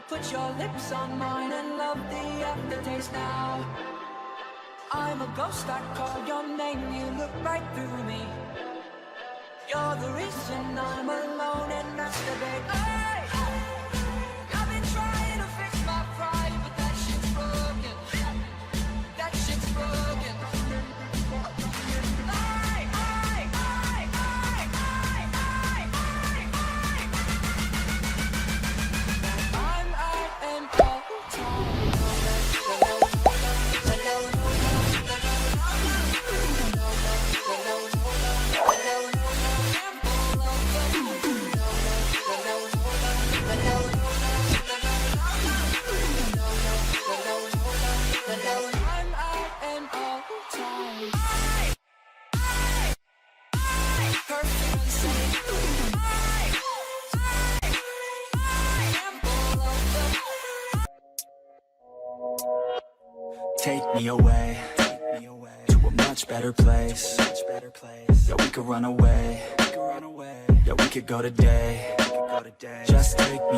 Put your lips on mine and love the aftertaste now. I'm a ghost, I call your name, you look right through me. You're the reason I'm alone and masturbate. Hey, I've been trying to fix my pride, but that shit's broken. That shit's broken. I'm at an all-time Take me away to a much better place. Yeah, we could run away. Yeah, we could go today. Just take me